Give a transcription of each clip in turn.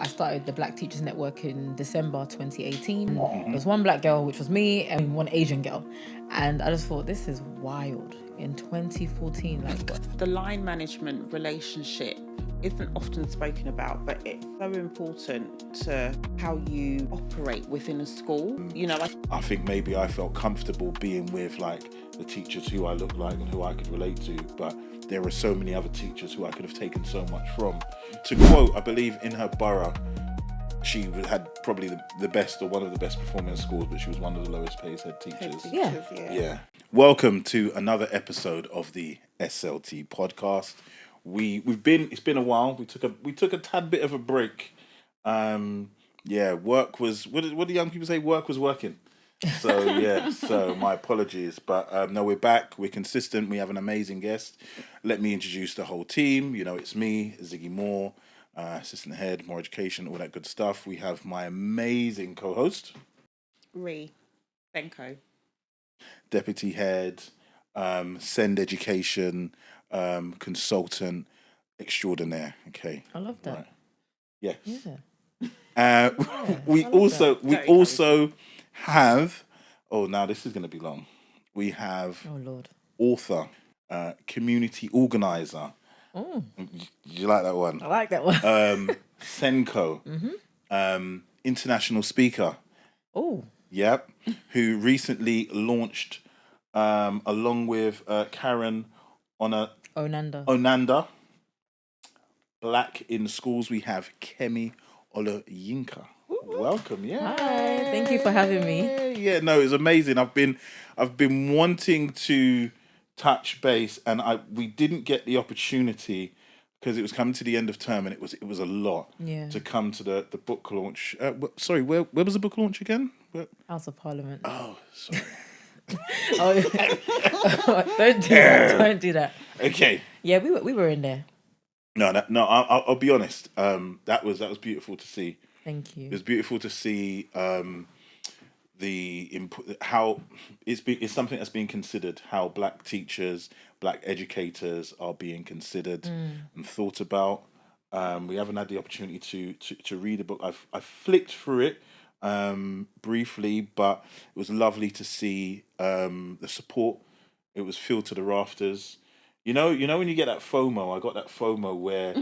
I started the Black Teachers Network in December 2018. There was one black girl, which was me, and one Asian girl. And I just thought, this is wild. In 2014, like what? The line management relationship isn't often spoken about, but it's so important to how you operate within a school. You know, I think maybe I felt comfortable being with like the teachers who I look like and who I could relate to, but there are so many other teachers who I could have taken so much from. To quote, I believe in her borough, she had probably the best or one of the best performing schools, but she was one of the lowest paid head teachers. Yeah. Welcome to another episode of the SLT podcast. It's been a while. We took a tad bit of a break. Work was what do young people say? Work was working. So my apologies, but no, we're back. We're consistent. We have an amazing guest. Let me introduce the whole team. You know, it's me, Ziggy Moore, assistant head, more education, all that good stuff. We have my amazing co-host, Benko, deputy head, SEN education, consultant extraordinaire. Okay, I love that. Right. Yes. Yeah. We also have. Oh, now this is going to be long. We have. Oh Lord. Author, community organiser. Oh. You like that one? I like that one. Senko, international speaker. Oh. Yep. Who recently launched, along with Karen, on a Onanda. Black in schools. We have Kemi Oluyinka. Welcome, yeah. Hi, thank you for having me. Yeah, no, it's amazing. I've been wanting to touch base, and we didn't get the opportunity because it was coming to the end of term, and it was a lot to come to the book launch. Sorry, where was the book launch again? House of Parliament. Oh, sorry. Don't do that. Okay. Yeah, we were in there. No. I'll be honest. That was beautiful to see. Thank you. It was beautiful to see the input, how it's something that's being considered, how black teachers, black educators are being considered and thought about. We haven't had the opportunity to read a book. I flicked through it briefly, but it was lovely to see the support. It was filled to the rafters. You know when you get that FOMO. I got that FOMO where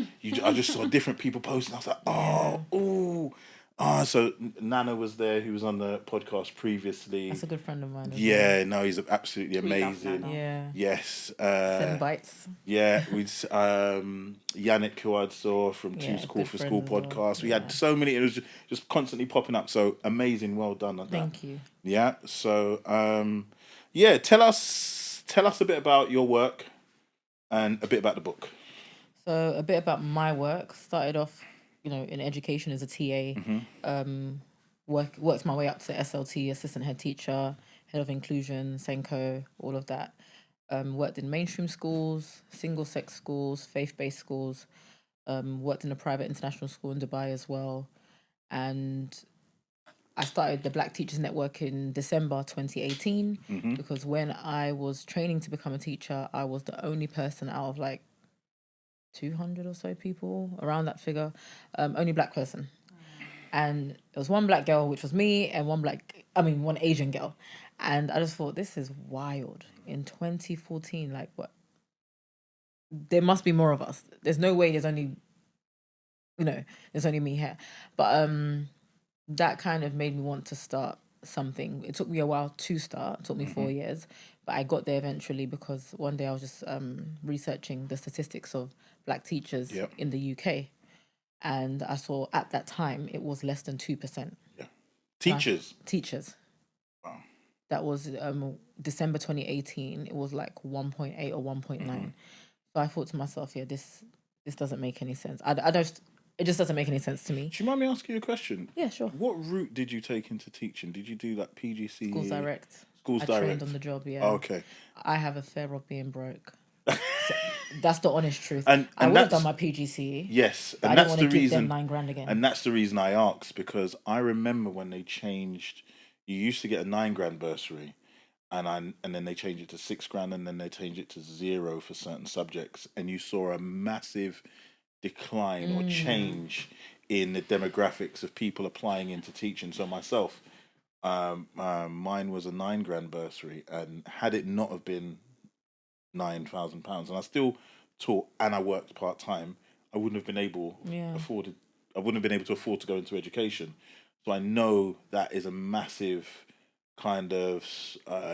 I just saw different people posting. I was like, so Nana was there, who was on the podcast previously. That's a good friend of mine. He's absolutely amazing. Yeah. Yes. SEN Bytes. Yeah, with Yannick, who I saw from Two School for School podcast. Well. We had so many. It was just constantly popping up. So amazing. Well done on that. Thank you. Yeah. So tell us a bit about your work and a bit about the book. So a bit about my work. Started off, in education as a TA. Worked my way up to SLT, assistant head teacher, head of inclusion, Senko, all of that. Worked in mainstream schools, single-sex schools, faith-based schools. Worked in a private international school in Dubai as well. And I started the Black Teachers Network in December 2018 because when I was training to become a teacher, I was the only person out of like 200 or so people, around that figure, only black person. And there was one black girl, which was me, and one Asian girl. And I just thought, this is wild. In 2014, like what? There must be more of us. There's no way there's only me here. But that kind of made me want to start something. It took me a while to start. It took me 4 years. But I got there eventually because one day I was just researching the statistics of black teachers in the UK. And I saw at that time it was less than 2%. Yeah. Teachers? Teachers. Wow. That was December 2018. It was like 1.8 or 1.9. So I thought to myself, this doesn't make any sense. It just doesn't make any sense to me. Do you mind me asking you a question? Yeah, sure. What route did you take into teaching? Did you do like PGCE? Schools Direct. I trained on the job, yeah. Oh, okay. I have a fear of being broke. So that's the honest truth. And I would have done my PGCE. Yes, and that's the reason. Them $9,000 again. And that's the reason I asked, because I remember when they changed. You used to get a $9,000 bursary, and then they changed it to $6,000, and then they changed it to 0 for certain subjects, and you saw a massive decline or change in the demographics of people applying into teaching. So myself, mine was a £9,000 bursary, and had it not have been £9,000, and I still taught and I worked part time, I wouldn't have been able to afford to go into education. So I know that is a massive kind of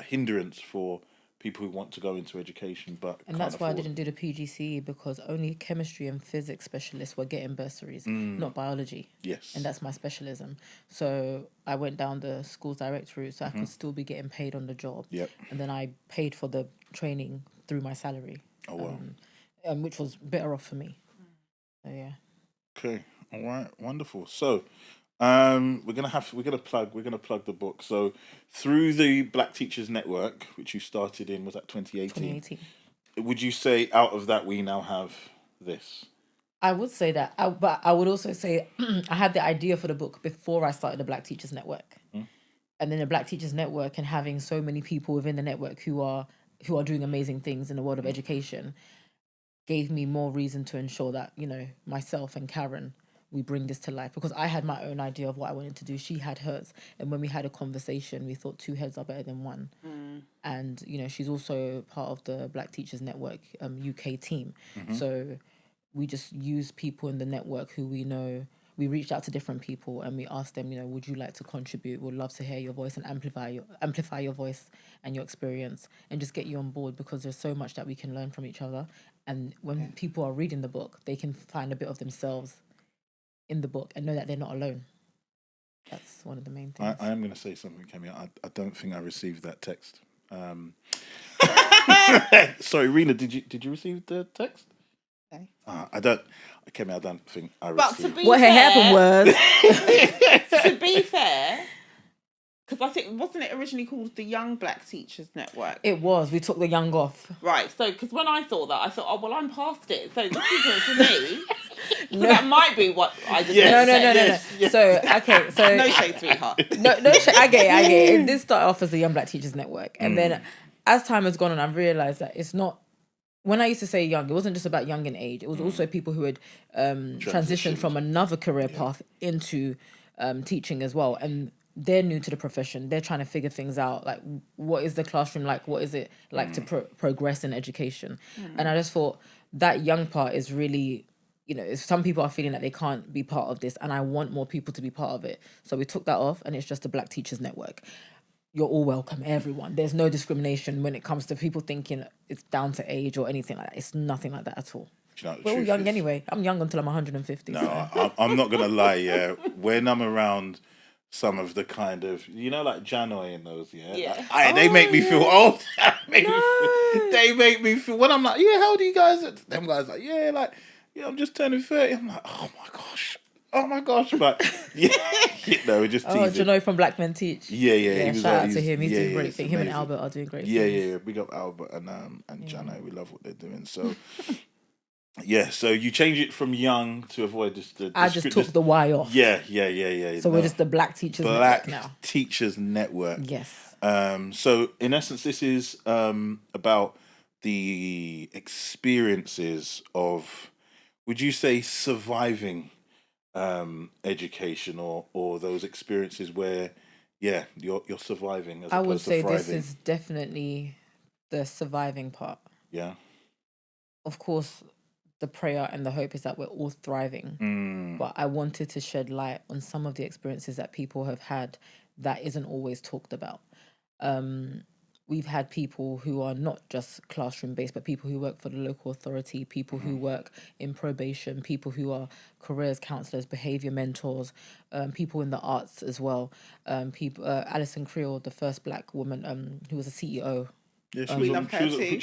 hindrance for people who want to go into education, and that's why I didn't do the PGCE, because only chemistry and physics specialists were getting bursaries, not biology. Yes, and that's my specialism. So I went down the school's direct route, so I could still be getting paid on the job. Yep. And then I paid for the training through my salary. Oh wow. Which was better off for me. So yeah. Okay. All right. Wonderful. So, we're gonna plug the book. So, through the Black Teachers Network, which you started in, was that 2018? 2018. Would you say out of that we now have this? I would say that, but I would also say I had the idea for the book before I started the Black Teachers Network, and then the Black Teachers Network, and having so many people within the network who are doing amazing things in the world of education, gave me more reason to ensure that, you know, myself and Karen, we bring this to life, because I had my own idea of what I wanted to do. She had hers. And when we had a conversation, we thought two heads are better than one. And, you know, she's also part of the Black Teachers Network UK team. So we just use people in the network who we know. We reached out to different people and we asked them, you know, would you like to contribute? We'd love to hear your voice and amplify your voice and your experience, and just get you on board, because there's so much that we can learn from each other. And when people are reading the book, they can find a bit of themselves in the book and know that they're not alone. That's one of the main things. I am going to say something, Kemi. I don't think I received that text. Sorry, Rena, did you receive the text? Okay. I don't think I received. But what had happened was, to be fair, because I think, wasn't it originally called the Young Black Teachers Network? it was. We took the young off. Right. So, because when I saw that, I thought, oh well, I'm past it. So this isn't for me. So that might be what I did. No. So okay, so No shade, sweetheart. no shade. I get it. It did start off as the Young Black Teachers Network, and then as time has gone on, I've realised that it's not. When I used to say young, it wasn't just about young in age. It was also people who had transitioned from another career path into teaching as well, and they're new to the profession. They're trying to figure things out, like what is the classroom like? What is it like to progress in education? And I just thought that young part is really, you know, some people are feeling that they can't be part of this, and I want more people to be part of it. So we took that off, and it's just the Black Teachers Network. You're all welcome, everyone. There's no discrimination when it comes to people thinking it's down to age or anything like that. It's nothing like that at all. You know, we're all young anyway. I'm young until I'm 150. No, so. I'm not going to lie, yeah. When I'm around some of the kind of, you know, like Janoi and those, they make me feel old. They make me feel, when I'm like, yeah, how old are you guys? Them guys like, I'm just turning 30. I'm like, oh my gosh, but we're just teasing. Janoi from Black Men Teach. Yeah. Shout out to him. He's doing great things. Him and Albert are doing great things. Yeah. Big up Albert and Janoi. We love what they're doing. So. Yeah, so you change it from young to avoid just the... I just took the Y off. Yeah. So we're just the Black Teachers Network now. Black Teachers Network. Yes. So in essence, this is about the experiences of, would you say, surviving education, or those experiences where, you're surviving as opposed to thriving? I would say this is definitely the surviving part. Yeah. Of course, the prayer and the hope is that we're all thriving. But I wanted to shed light on some of the experiences that people have had that isn't always talked about. We've had people who are not just classroom based, but people who work for the local authority, people who work in probation, people who are careers counsellors, behaviour mentors, people in the arts as well. Alison Creel, the first Black woman who was a CEO. Yeah, she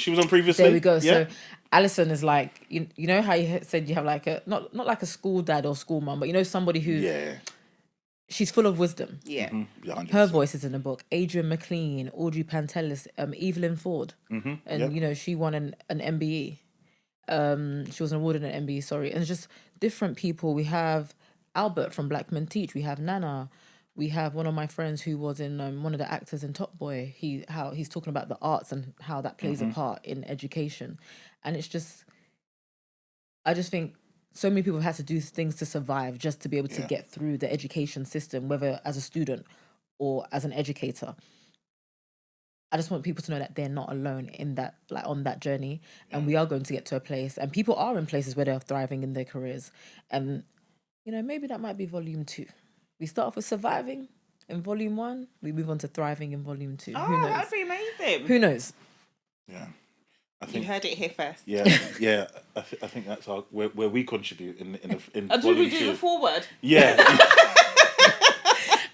was on previously. There we go. Yeah. So Alison is like, you know how you said you have like a, not like a school dad or school mum, but you know, somebody who, she's full of wisdom. Yeah. Her voice is in the book. Adrian McLean, Audrey Pantelis, Evelyn Ford. And, you know, she won an MBE. She was awarded an MBE, sorry. And it's just different people. We have Albert from Black Men Teach. We have Nana. We have one of my friends who was in one of the actors in Top Boy. He's talking about the arts and how that plays a part in education. And it's just, I just think so many people have had to do things to survive just to be able to get through the education system, whether as a student or as an educator. I just want people to know that they're not alone in that, like on that journey, and we are going to get to a place, and people are in places where they're thriving in their careers. And, you know, maybe that might be volume 2. We start off with surviving in volume 1, we move on to thriving in volume 2. Who knows? That'd be amazing. Who knows? Yeah. I think, you heard it here first. Yeah. I think that's where we contribute in And do we do the forward? Yeah.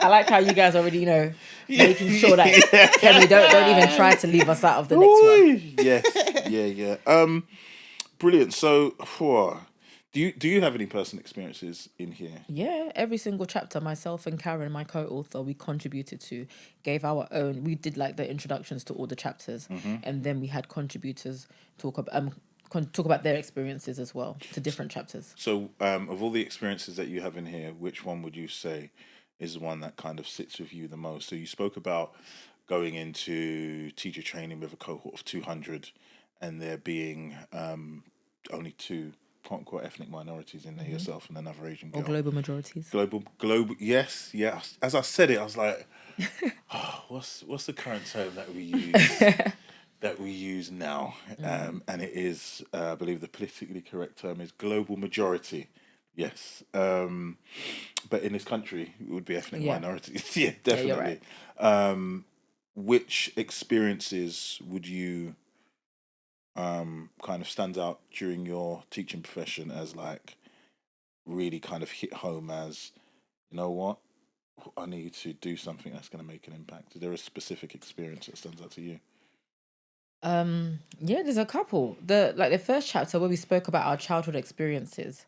I like how you guys already, you know, making sure that Kemi don't even try to leave us out of the next one. Yes. Yeah. Brilliant. So, do you have any personal experiences in here? Yeah, every single chapter, myself and Karen, my co-author, we contributed to, gave our own. We did like the introductions to all the chapters, and then we had contributors talk about their experiences as well to different chapters. So, of all the experiences that you have in here, which one would you say is the one that kind of sits with you the most? So you spoke about going into teacher training with a cohort of 200 and there being only 2 quote-unquote ethnic minorities in there, yourself and another Asian girl. Or global majorities. Global, yes, yeah. As I said it, I was like, what's the current term that we use now? And it is, I believe the politically correct term is global majority. Yes. But in this country, it would be ethnic minorities. Yeah, definitely. Yeah, you're right. Which experiences would you kind of stand out during your teaching profession as like really kind of hit home as, you know what, I need to do something that's going to make an impact? Is there a specific experience that stands out to you? Yeah, there's a couple. The first chapter where we spoke about our childhood experiences.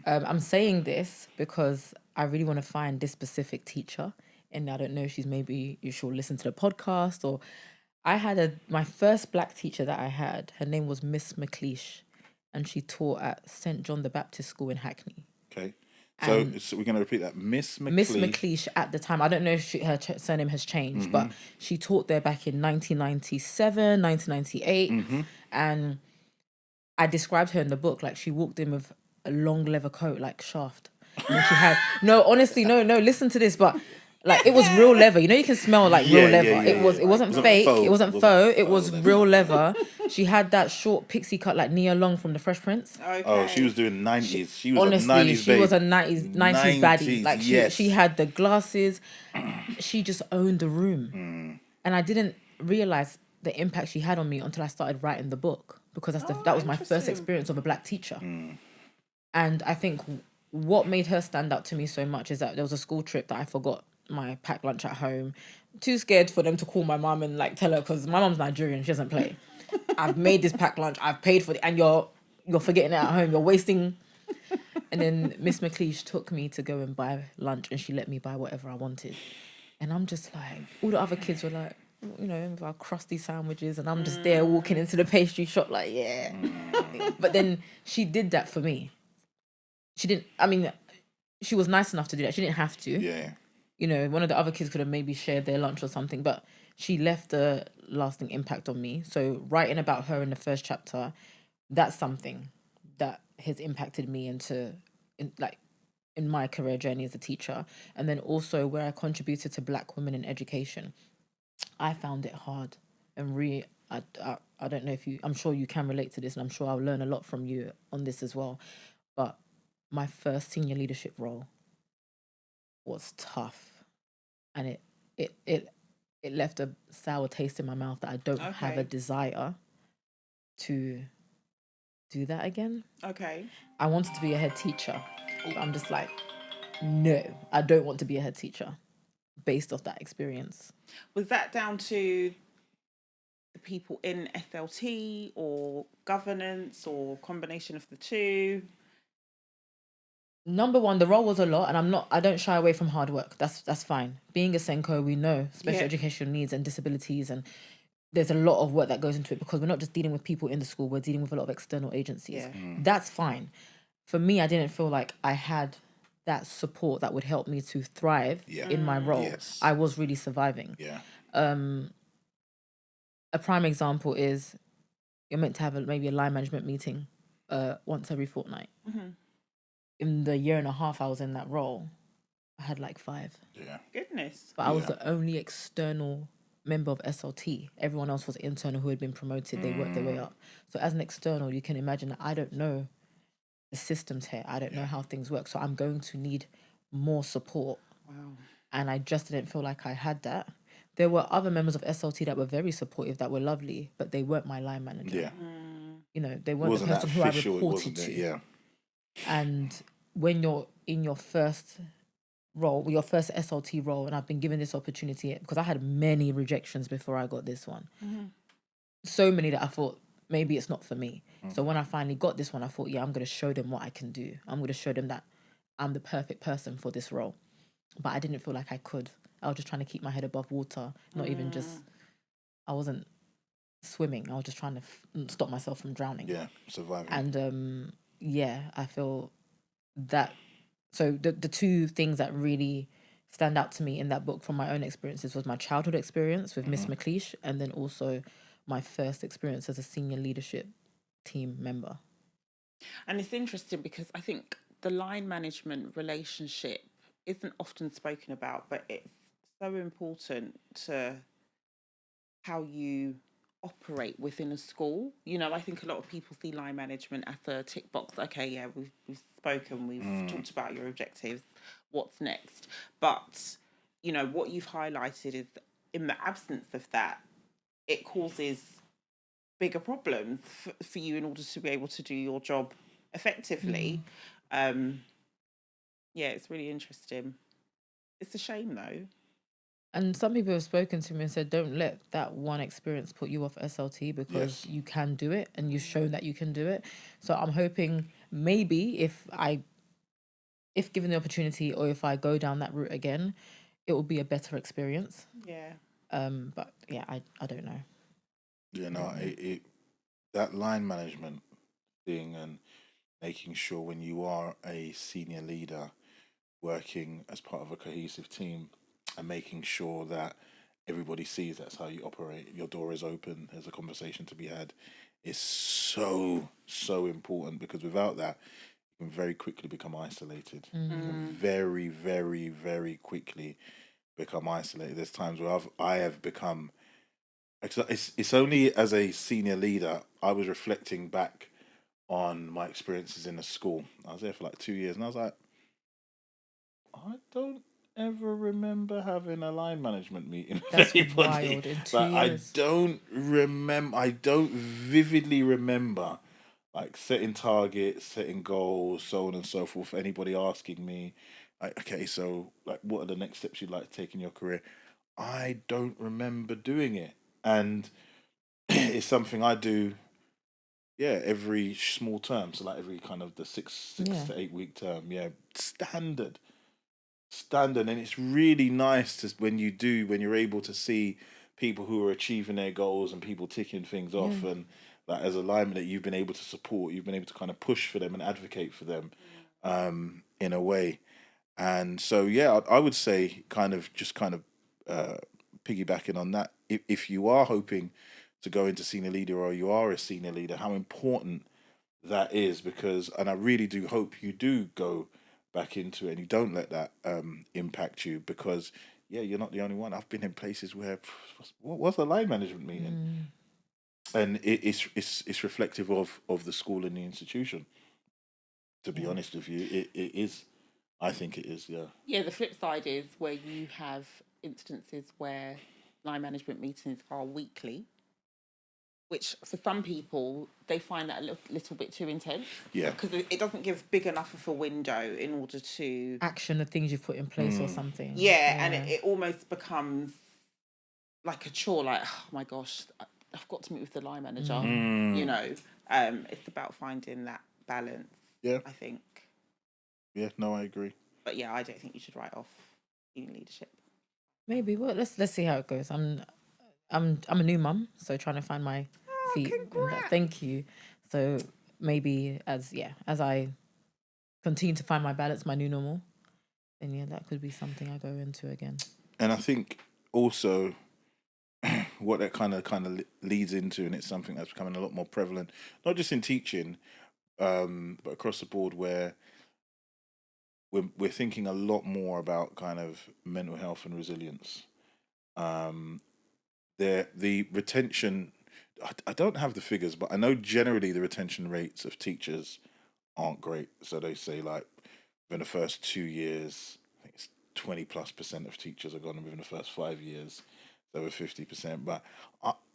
I'm saying this because I really want to find this specific teacher, and I don't know if she'll listen to the podcast. Or I had my first black teacher that I had. Her name was Miss McLeish, and she taught at St. John the Baptist School in Hackney. Okay. So we're going to repeat that. Miss McLeish. Miss McLeish at the time. I don't know if her surname has changed, but she taught there back in 1997, 1998. And I described her in the book, like she walked in with a long leather coat, like Shaft. And she had, honestly, listen to this, but like it was real leather. You know, you can smell like real leather. It wasn't fake. It wasn't faux. It was real leather. She had that short pixie cut like Nia Long from The Fresh Prince. Okay. Oh, she was doing 90s. She was honestly, a 90s she babe. was a 90s baddie. Like she had the glasses. She just owned the room. And I didn't realize the impact she had on me until I started writing the book, because that was my first experience of a black teacher. And I think what made her stand out to me so much is that there was a school trip that I forgot my packed lunch at home. Too scared for them to call my mum and like tell her, because my mum's Nigerian, she doesn't play. I've made this packed lunch, I've paid for it, and you're forgetting it at home, you're wasting. And then Miss McLeish took me to go and buy lunch, and she let me buy whatever I wanted. And I'm just like, all the other kids were like, you know, with our crusty sandwiches, and I'm just there walking into the pastry shop like, yeah. But then she did that for me. She was nice enough to do that. She didn't have to. Yeah. You know, one of the other kids could have maybe shared their lunch or something, but she left a lasting impact on me. So writing about her in the first chapter, that's something that has impacted me in my career journey as a teacher. And then also where I contributed to Black women in education, I found it hard and really, I don't know if I'm sure you can relate to this, and I'm sure I'll learn a lot from you on this as well. But my first senior leadership role was tough. And it left a sour taste in my mouth that I don't have a desire to do that again. Okay. I wanted to be a head teacher. But I'm just like, no, I don't want to be a head teacher based off that experience. Was that down to the people in SLT or governance or combination of the two? Number one, the role was a lot, and I don't shy away from hard work. That's fine. Being a SENCO, we know special educational needs and disabilities, and there's a lot of work that goes into it, because we're not just dealing with people in the school, we're dealing with a lot of external agencies. That's fine. For me, I didn't feel like I had that support that would help me to thrive in my role. I was really surviving. A prime example is you're meant to have maybe a line management meeting once every fortnight. in the year and a half I was in that role, I had like 5. Yeah. Goodness. But I was the only external member of SLT. Everyone else was internal who had been promoted. They worked their way up. So as an external, you can imagine that I don't know the systems here. I don't know how things work. So I'm going to need more support. Wow. And I just didn't feel like I had that. There were other members of SLT that were very supportive, that were lovely, but they weren't my line manager. Yeah. You know, they weren't the Wasn't that person who I official? It reported wasn't to. it? Yeah. And when you're in your first role, your first SLT role, and I've been given this opportunity because I had many rejections before I got this one. So many that I thought maybe it's not for me. So when I finally got this one, I thought, yeah, I'm going to show them what I can do. I'm going to show them that I'm the perfect person for this role. But I didn't feel like I could. I was just trying to keep my head above water, not even just, I wasn't swimming. I was just trying to stop myself from drowning. Yeah. Surviving. And yeah, I feel that. So the two things that really stand out to me in that book from my own experiences was my childhood experience with Miss McLeish, and then also my first experience as a senior leadership team member. And it's interesting because I think the line management relationship isn't often spoken about, but it's so important to how you operate within a school. You know, I think a lot of people see line management as a tick box. Okay, yeah, we've spoken, we've talked about your objectives. What's next? But you know what you've highlighted is in the absence of that, it causes bigger problems for you in order to be able to do your job effectively. Yeah, it's really interesting. It's a shame though. And some people have spoken to me and said, don't let that one experience put you off SLT, because Yes. you can do it and you've shown that you can do it. So I'm hoping maybe if given the opportunity, or if I go down that route again, it will be a better experience. Yeah. But yeah, I don't know. Yeah. No. That line management thing, and making sure when you are a senior leader working as part of a cohesive team, and making sure that everybody sees that's how you operate, your door is open, there's a conversation to be had, is so important, because without that you can very quickly become isolated. Very, very, very quickly become isolated. There's times where I have become, it's only as a senior leader I was reflecting back on my experiences in the school. I was there for like 2 years, and I was like, I don't ever remember having a line management meeting with That's anybody. wild. In 2 Like, years. I don't vividly remember like setting targets, setting goals, so on and so forth. Anybody asking me, like, okay, so like, what are the next steps you'd like to take in your career? I don't remember doing it, and it's something I do. Yeah, every small term, so like every kind of the six Yeah. to 8 week term. Yeah, standard, and it's really nice to when you're able to see people who are achieving their goals and people ticking things off, and like as a lineman that you've been able to support, you've been able to kind of push for them and advocate for them, in a way. And so yeah, I would say kind of piggybacking on that, if you are hoping to go into senior leader, or you are a senior leader, how important that is, because, and I really do hope you do go back into it and you don't let that impact you, because yeah, you're not the only one. I've been in places where what's a line management meeting, and it's reflective of the school and the institution. To be honest with you, it is. I think it is. Yeah. Yeah, the flip side is where you have instances where line management meetings are weekly, which for some people they find that a little bit too intense. Yeah. Because it doesn't give big enough of a window in order to Action the things you've put in place or something. Yeah, and it almost becomes like a chore. Like, oh my gosh, I've got to meet with the line manager. You know, it's about finding that balance. Yeah. I think. Yeah. No, I agree. But yeah, I don't think you should write off senior leadership. Maybe. Well, let's see how it goes. I'm a new mum, so trying to find my feet. Thank you. So maybe as I continue to find my balance, my new normal, then yeah, that could be something I go into again. And I think also what that kind of leads into, and it's something that's becoming a lot more prevalent, not just in teaching, but across the board, where we're thinking a lot more about kind of mental health and resilience. The retention, I don't have the figures, but I know generally the retention rates of teachers aren't great. So they say like within the first 2 years, I think it's 20+% of teachers are gone within the first 5 years, over 50%. But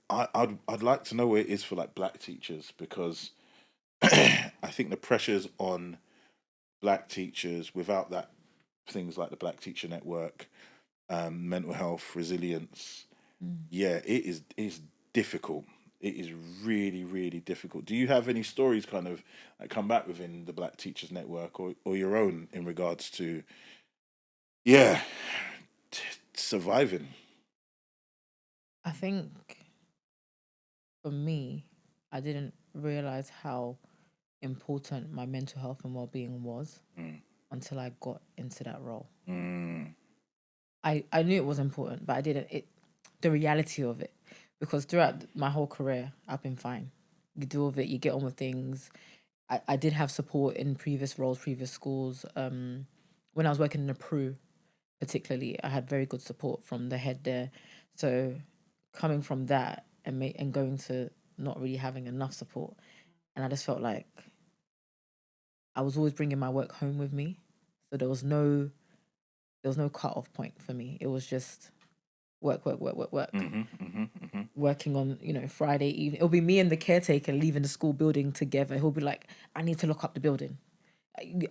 I'd like to know where it is for like black teachers, because I think the pressures on black teachers without that, things like the Black Teacher Network, mental health, resilience, yeah, it's difficult. It is really, really difficult. Do you have any stories kind of that come back within the Black Teachers Network, or your own in regards to, yeah, surviving? I think for me, I didn't realize how important my mental health and well-being was until I got into that role. I knew it was important, but I didn't, the reality of it, because throughout my whole career, I've been fine. You deal with it, you get on with things. I did have support in previous roles, previous schools. When I was working in a PRU, particularly, I had very good support from the head there. So coming from that and going to not really having enough support, and I just felt like I was always bringing my work home with me. So there was no cut-off point for me. It was just work. Working on, Friday evening. It'll be me and the caretaker leaving the school building together. He'll be like, I need to lock up the building.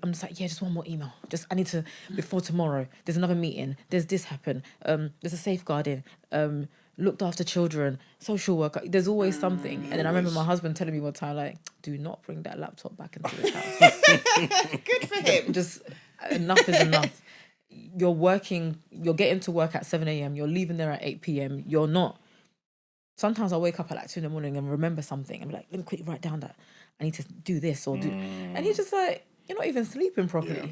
I'm just like, yeah, just one more email. I need to, before tomorrow, there's another meeting. There's this happen. There's a safeguarding. Looked after children, social worker. There's always something. And then I remember my husband telling me one time, like, do not bring that laptop back into this house. Good for him. Just enough is enough. You're working, you're getting to work at 7 a.m. You're leaving there at 8 p.m. You're not. Sometimes I wake up at like 2 a.m. and remember something. I'm like, let me quickly write down that I need to do this or do. And he's just like, you're not even sleeping properly. Yeah.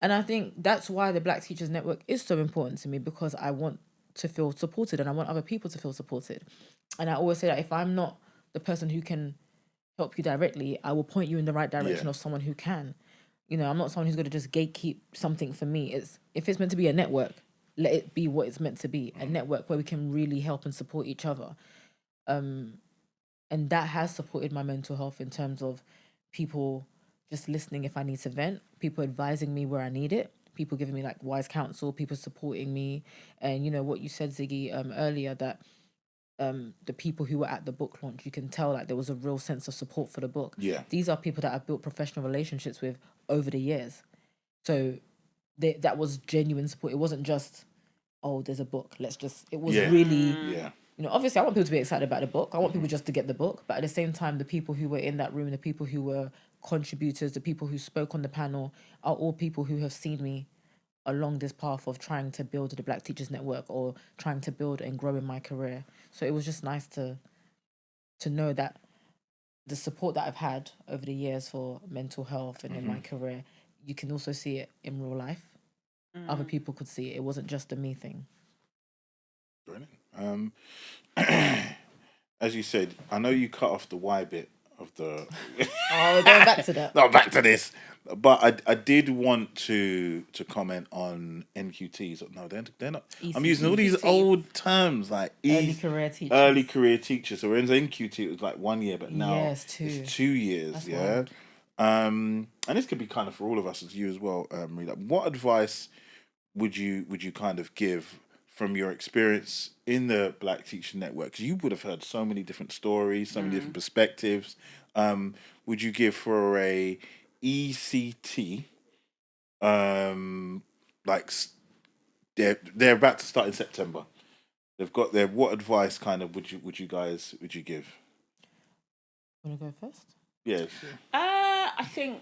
And I think that's why the Black Teachers Network is so important to me, because I want to feel supported and I want other people to feel supported. And I always say that if I'm not the person who can help you directly, I will point you in the right direction of someone who can. I'm not someone who's going to just gatekeep something for me. If it's meant to be a network, let it be what it's meant to be, a network where we can really help and support each other. And that has supported my mental health in terms of people just listening if I need to vent, people advising me where I need it, people giving me like wise counsel, people supporting me. And what you said, Ziggy, earlier, that the people who were at the book launch, you can tell like there was a real sense of support for the book. Yeah. These are people that I've built professional relationships with over the years. So that was genuine support. It wasn't just, oh, there's a book, it was really, obviously I want people to be excited about the book. I want people just to get the book. But at the same time, the people who were in that room, the people who were contributors, the people who spoke on the panel are all people who have seen me along this path of trying to build the Black Teachers Network or trying to build and grow in my career. So it was just nice to know that the support that I've had over the years for mental health and in my career, you can also see it in real life. Other people could see it. It wasn't just a me thing. Brilliant. As you said, I know you cut off the why bit of the... Oh, we're going back to that. No, back to this. But I did want to comment on NQTs. No, they're not. ECT. I'm using all these old terms like early career teachers. So when NQT, it was like 1 year, but now it's 2 years. That's wild. And this could be kind of for all of us, as you as well, Rita. What advice would you kind of give from your experience in the Black Teacher Network? Because you would have heard so many different stories, so many different perspectives. Would you give for a ECT? Like they're about to start in September. They've got their, what advice kind of would you give? Want to go first? Yes. I think,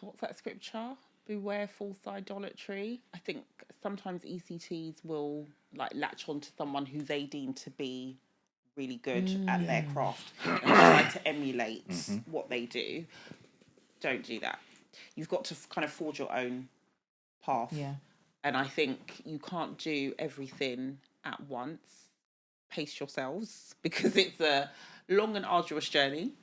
what's that scripture? Beware false idolatry. I think sometimes ECTs will like latch on to someone who they deem to be really good at their craft and try to emulate what they do. Don't do that. You've got to kind of forge your own path. Yeah. And I think you can't do everything at once. Pace yourselves, because it's a long and arduous journey.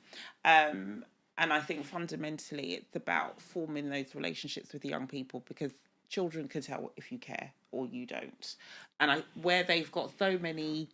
And I think fundamentally it's about forming those relationships with the young people, because children can tell if you care or you don't. And where they've got so many,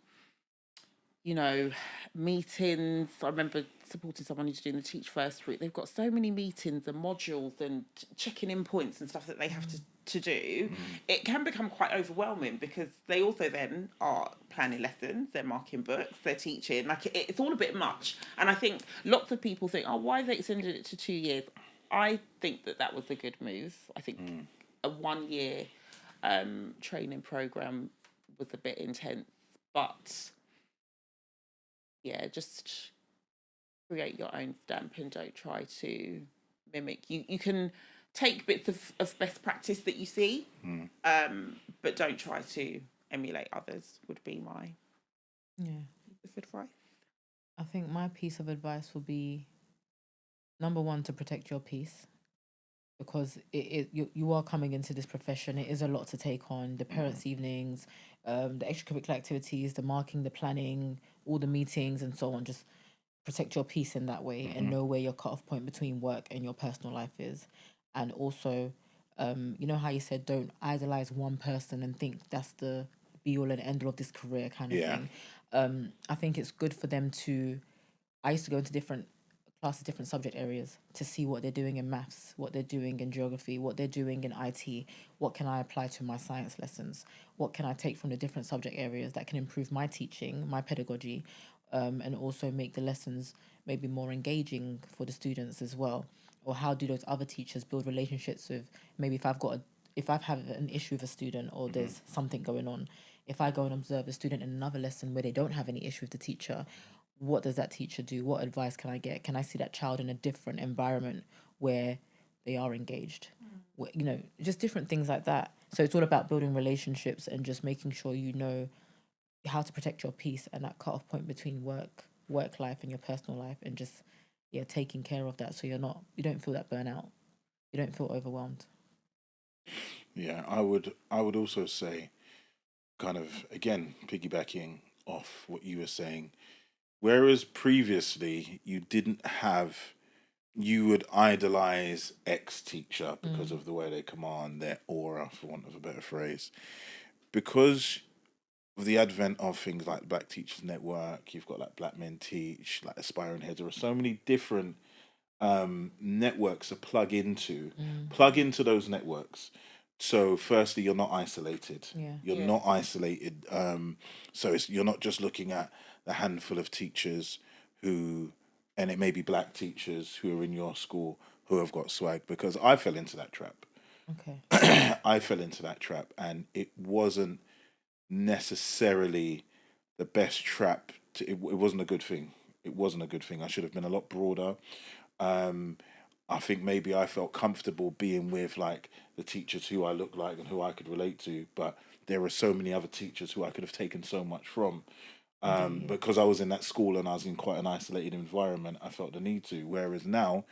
meetings. I remember supporting someone who's doing the Teach First route. They've got so many meetings and modules and checking in points and stuff that they have to do. It can become quite overwhelming, because they also then are planning lessons, they're marking books, they're teaching. Like it's all a bit much. And I think lots of people think, oh, why have they extended it to 2 years? I think that was a good move. I think a 1 year training program was a bit intense, but yeah, just create your own stamp and don't try to mimic. You can take bits of best practice that you see, but don't try to emulate others, would be my advice. I think my piece of advice would be, number one, to protect your peace, because you are coming into this profession. It is a lot to take on. The parents' evenings, the extracurricular activities, the marking, the planning, all the meetings and so on. Just protect your peace in that way, and know where your cutoff point between work and your personal life is. And also, you know how you said don't idolize one person and think that's the be all and end all of this career kind of thing. I think it's good for them to. I used to go into different classes, different subject areas, to see what they're doing in maths, what they're doing in geography, what they're doing in IT. What can I apply to my science lessons? What can I take from the different subject areas that can improve my teaching, my pedagogy, and also make the lessons maybe more engaging for the students as well? Or how do those other teachers build relationships with, maybe if I've had an issue with a student, or there's something going on, if I go and observe a student in another lesson where they don't have any issue with the teacher, what does that teacher do? What advice can I get? Can I see that child in a different environment where they are engaged? Just different things like that. So it's all about building relationships and just making sure you know how to protect your peace and that cutoff point between work life and your personal life, and just taking care of that, so you don't feel that burnout, you don't feel overwhelmed. Yeah, I would also say, kind of again piggybacking off what you were saying, whereas previously you would idolize X teacher because of the way they command, their aura, for want of a better phrase. Because of the advent of things like Black Teachers Network, you've got like Black Men Teach, like Aspiring Heads. There are so many different networks to plug into. Plug into those networks. So firstly, you're not isolated. You're not isolated. So you're not just looking at the handful of teachers who, and it may be Black teachers who are in your school who have got swag, because I fell into that trap. Okay. I fell into that trap, and it wasn't necessarily the best trap. It wasn't a good thing. It wasn't a good thing. I should have been a lot broader. I think maybe I felt comfortable being with like the teachers who I look like and who I could relate to, but there were so many other teachers who I could have taken so much from. Because I was in that school and I was in quite an isolated environment, I felt the need to. Whereas now,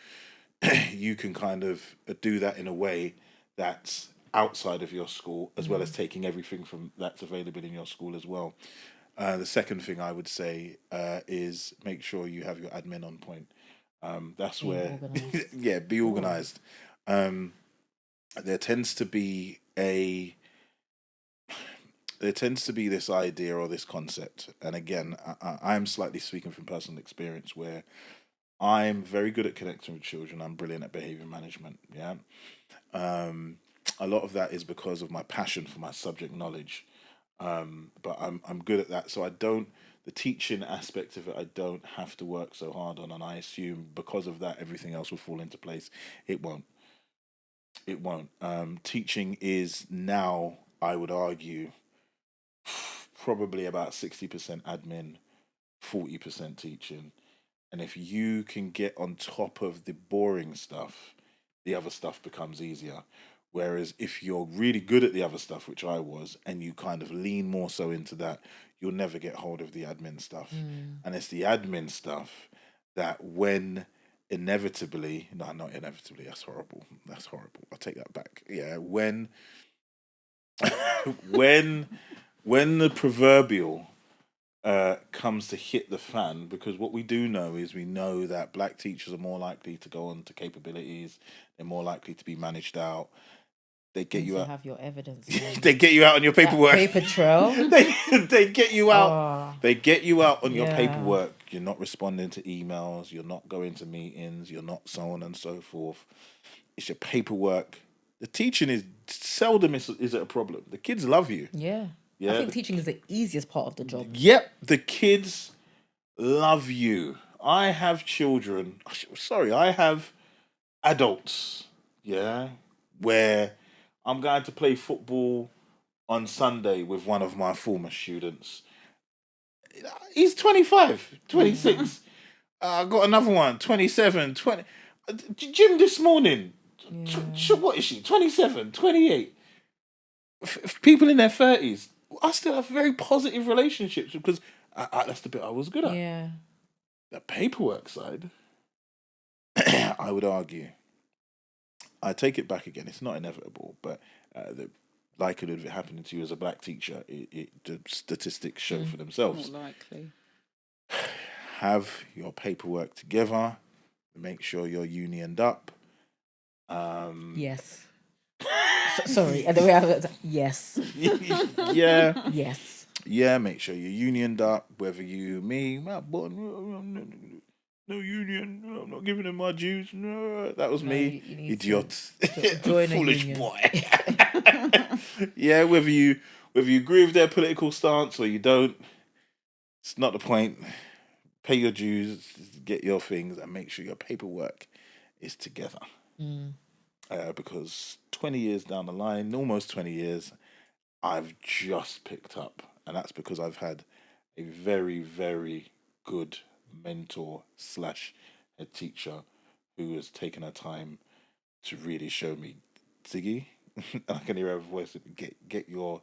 you can kind of do that in a way that's outside of your school, as well as taking everything from that's available in your school as well. The second thing I would say is make sure you have your admin on point. That's Being where, organised. be organized. There tends to be this idea or this concept, and again, I'm slightly speaking from personal experience, where I'm very good at connecting with children. I'm brilliant at behavior management. Yeah. A lot of that is because of my passion for my subject knowledge. But I'm good at that. So the teaching aspect of it, I don't have to work so hard on, and I assume because of that, everything else will fall into place. It won't. It won't. Teaching is now, I would argue, probably about 60% admin, 40% teaching. And if you can get on top of the boring stuff, the other stuff becomes easier. Whereas if you're really good at the other stuff, which I was, and you kind of lean more so into that, you'll never get hold of the admin stuff. And it's the admin stuff that when inevitably, no, not inevitably, that's horrible. That's horrible. I'll take that back. Yeah, when when the proverbial comes to hit the fan, because what we do know is we know that black teachers are more likely to go on to capabilities. They're more likely to be managed out. They get you to out. have your evidence. Man. They get you out on your That paperwork. paper trail. They get you out. Oh, They get you out on your yeah. paperwork. You're not responding to emails. You're not going to meetings. You're not so on and so forth. It's your paperwork. The teaching is seldom is it a problem. The kids love you. Yeah. Yeah. I think teaching is the easiest part of the job. Yep, the kids love you. I have children. Sorry, I have adults. Yeah, where I'm going to play football on Sunday with one of my former students. He's 25, 26. I got another one, 27, 20. Gym this morning. What is she? 27, 28. People in their 30s. I still have very positive relationships because that's the bit I was good at. Yeah. The paperwork side, I would argue, I take it back again. It's not inevitable, but the likelihood of it happening to you as a black teacher, the statistics show for themselves. More likely. Have your paperwork together. Make sure you're unioned up. Yes. Sorry, the way I have it. Yes. Yeah. Yes. Yeah, make sure you're unioned up. Whether me, no union. No, I'm not giving them my dues. No, that was me, you need idiot, to join a foolish union. boy. Yeah, whether you agree with their political stance or you don't, it's not the point. Pay your dues, get your things, and make sure your paperwork is together. Because 20 years down the line, almost 20 years, I've just picked up. And that's because I've had a very, very good mentor / head teacher who has taken her time to really show me, Ziggy, I can hear her voice, get your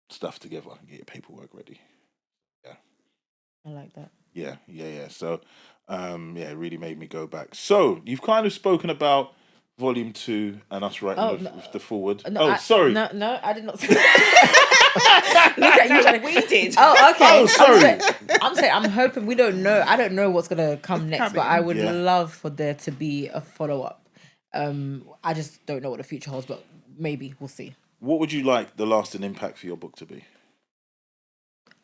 stuff together, get your paperwork ready. Yeah. I like that. Yeah. So, it really made me go back. So, you've kind of spoken about Volume 2 and us writing with the forward. Sorry. No, I did not say that. Look at you trying to... We did. Oh, okay. Oh, sorry. I'm saying, I'm hoping, we don't know. I don't know what's going to come next, but I would Yeah. love for there to be a follow-up. I just don't know what the future holds, but maybe we'll see. What would you like the lasting impact for your book to be?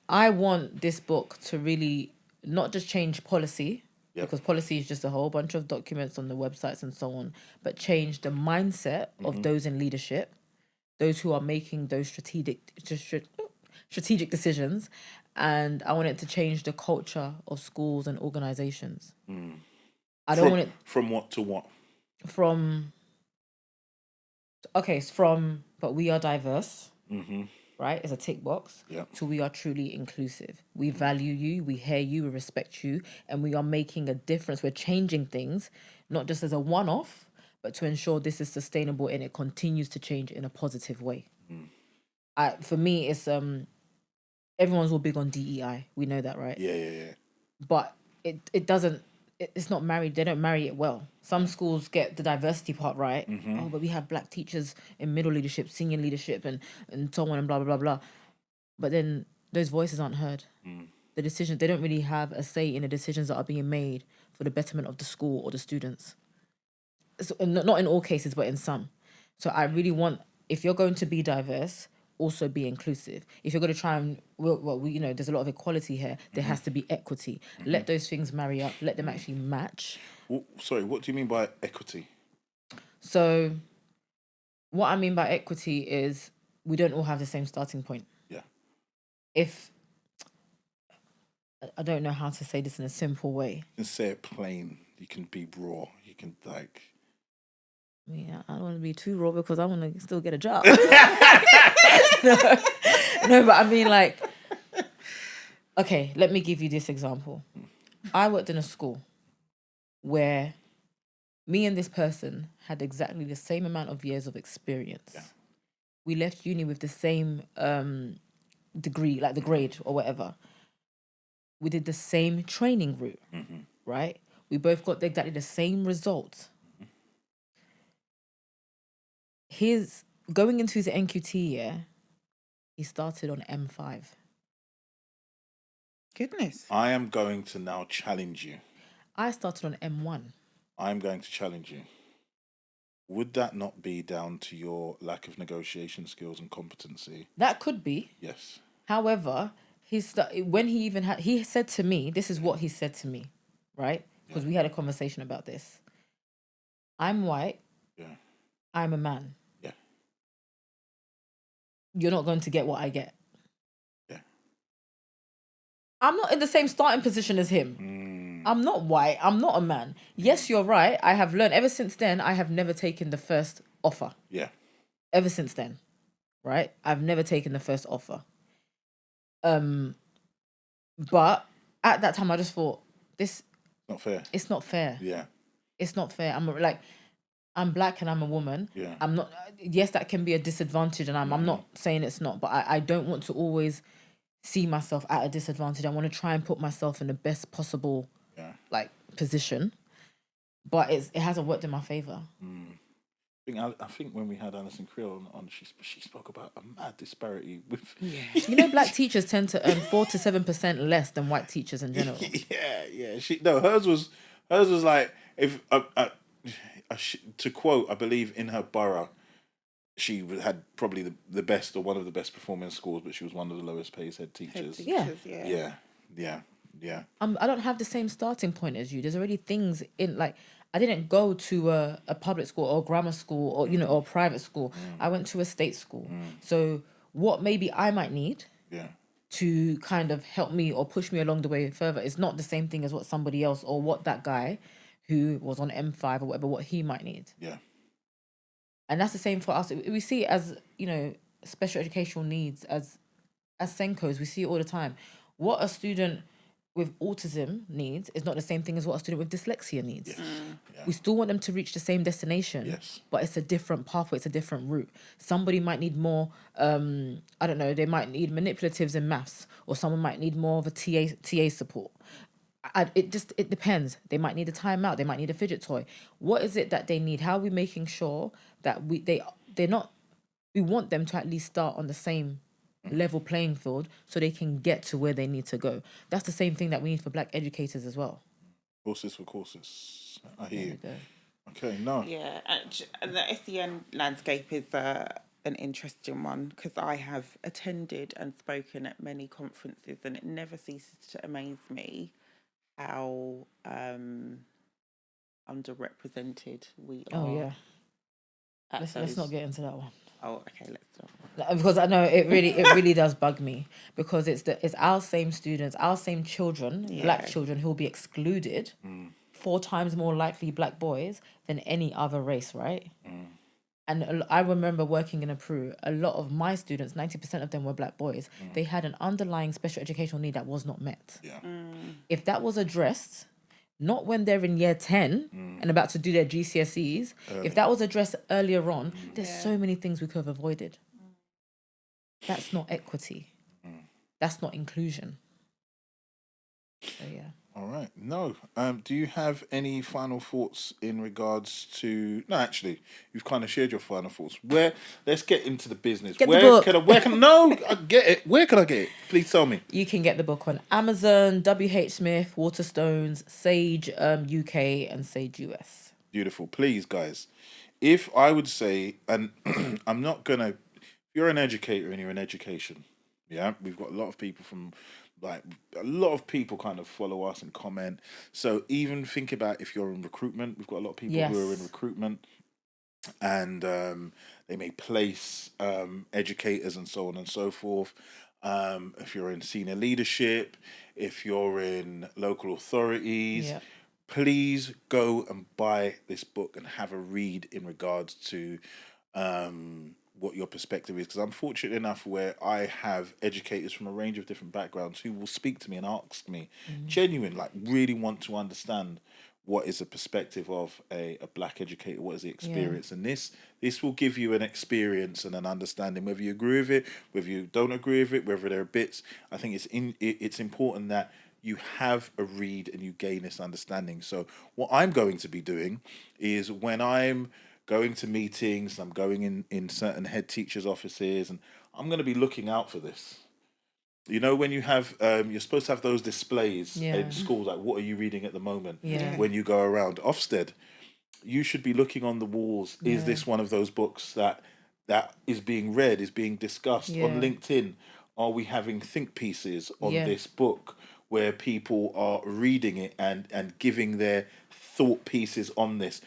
I want this book to really not just change policy, because policy is just a whole bunch of documents on the websites and so on, but change the mindset of those in leadership, those who are making those strategic decisions. And I want it to change the culture of schools and organizations. I don't want it... From what to what? But we are diverse. Right? It's a tick box. So we are truly inclusive. We value you, we hear you, we respect you, and we are making a difference. We're changing things, not just as a one-off, but to ensure this is sustainable and it continues to change in a positive way. For me, it's everyone's all big on DEI. We know that, right? Yeah. But it doesn't... It's not married. They don't marry it well. Some schools get the diversity part right. Oh, but we have black teachers in middle leadership, senior leadership, and so on and blah, blah, blah, blah. But then those voices aren't heard. The decisions, they don't really have a say in the decisions that are being made for the betterment of the school or the students. So, not in all cases, but in some. So I really want, if you're going to be diverse, also be inclusive. If you're going to try and, there's a lot of equality here, there has to be equity. Let those things marry up. Let them actually match. Sorry, what do you mean by equity? So what I mean by equity is we don't all have the same starting point. Yeah. If, I don't know how to say this in a simple way. You can say it plain. You can be raw. You can I don't want to be too raw because I want to still get a job. No, but I mean, okay, let me give you this example. I worked in a school where me and this person had exactly the same amount of years of experience. Yeah. We left uni with the same degree, like the grade or whatever. We did the same training route, right? We both got exactly the same result. His going into his NQT year, he started on M5. Goodness. I am going to now challenge you. I started on M1. I'm going to challenge you. Would that not be down to your lack of negotiation skills and competency? That could be. Yes. However, when he said to me, this is what he said to me, right? Because we had a conversation about this. I'm white. Yeah. I'm a man. Yeah. You're not going to get what I get. Yeah. I'm not in the same starting position as him. I'm not white. I'm not a man. Yes, you're right. I have learned ever since then. I have never taken the first offer. Yeah. Ever since then, right? I've never taken the first offer. But at that time, I just thought this. Not fair. It's not fair. Yeah. It's not fair. I'm black and I'm a woman. Yeah. I'm not. Yes, that can be a disadvantage, and I'm not saying it's not. But I don't want to always see myself at a disadvantage. I want to try and put myself in the best possible position. But it hasn't worked in my favor. I think when we had Alison Creel on, she spoke about a mad disparity with. Yeah. You know, black teachers tend to earn 4 to 7% less than white teachers in general. Yeah. Hers was like, if to quote, I believe in her borough, she had probably the best or one of the best performing schools, but she was one of the lowest paid head teachers. Yeah. I don't have the same starting point as you. There's already things in I didn't go to a public school or grammar school or or private school. I went to a state school. So what maybe I might need to kind of help me or push me along the way further is not the same thing as what somebody else or what that guy who was on M5 or whatever, what he might need. Yeah. And that's the same for us. We see it as, special educational needs, as Senkos, we see it all the time. What a student with autism needs is not the same thing as what a student with dyslexia needs. Yes. Yeah. We still want them to reach the same destination, but it's a different pathway, it's a different route. Somebody might need more, I don't know, they might need manipulatives in maths, or someone might need more of a TA support. It depends. They might need a timeout. They might need a fidget toy. What is it that they need? How are we making sure that we want them to at least start on the same level playing field so they can get to where they need to go? That's the same thing that we need for black educators as well. Courses for courses. I hear you. Okay, no. Yeah, and the SEN landscape is an interesting one because I have attended and spoken at many conferences, and it never ceases to amaze me how underrepresented we are. Oh yeah. Let's not get into that one. Oh, okay, let's stop. Because I know it really does bug me, because it's our same students, our same children, black children, who will be excluded 4 times more likely black boys than any other race, right? And I remember working in a Peru, a lot of my students, 90% of them were black boys. They had an underlying special educational need that was not met. Yeah. If that was addressed, not when they're in year 10 and about to do their GCSEs, if that was addressed earlier on, there's so many things we could have avoided. That's not equity. That's not inclusion. So yeah. All right. No. Do you have any final thoughts in regards to? No, actually, you've kind of shared your final thoughts. Let's get into the business. Get the book. No, I get it. Where can I get it? Please tell me. You can get the book on Amazon, W.H. Smith, Waterstones, Sage UK, and Sage US. Beautiful. Please, guys. If I would say, and I'm not gonna. If you're an educator and you're in education, we've got a lot of people from. A lot of people kind of follow us and comment. So even think about if you're in recruitment. We've got a lot of people who are in recruitment, and they may place educators and so on and so forth. If you're in senior leadership, if you're in local authorities, please go and buy this book and have a read in regards to what your perspective is, because I'm fortunate enough where I have educators from a range of different backgrounds who will speak to me and ask me genuine, really want to understand what is the perspective of a black educator, what is the experience, and this will give you an experience and an understanding, whether you agree with it, whether you don't agree with it, whether there are bits. I think it's important that you have a read and you gain this understanding. So what I'm going to be doing is, when I'm going to meetings, I'm going in certain head teachers' offices, and I'm going to be looking out for this. You know, when you have, you're supposed to have those displays Yeah. in schools, like what are you reading at the moment? Yeah. When you go around Ofsted, you should be looking on the walls. Is this one of those books that is being read, is being discussed on LinkedIn? Are we having think pieces on this book where people are reading it and giving their thought pieces on this?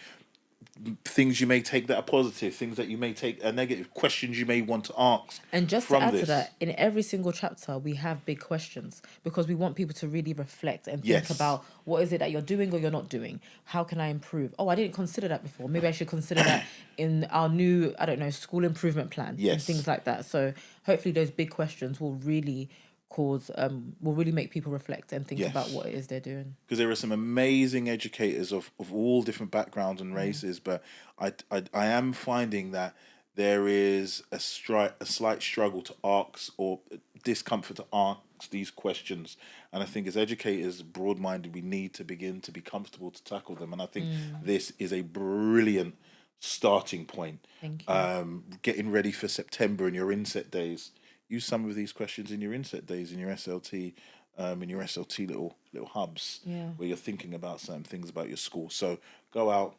Things you may take that are positive, things that you may take are negative, questions you may want to ask. And just to add to that, in every single chapter, we have big questions because we want people to really reflect and think about what is it that you're doing or you're not doing. How can I improve? Oh, I didn't consider that before. Maybe I should consider that in our new, I don't know, school improvement plan and things like that. So hopefully those big questions will really will really make people reflect and think about what it is they're doing. Because there are some amazing educators of all different backgrounds and races, but I am finding that there is a slight struggle to ask, or discomfort to ask these questions. And I think as educators, broad-minded, we need to begin to be comfortable to tackle them. And I think this is a brilliant starting point. Thank you. Getting ready for September and your inset days. Use some of these questions in your inset days, in your SLT, little hubs, where you're thinking about certain things about your school. So go out,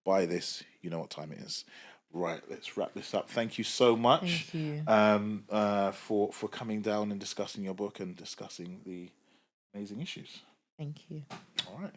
buy this. You know what time it is. Right, let's wrap this up. Thank you so much. Thank you. For coming down and discussing your book and discussing the amazing issues. Thank you. All right.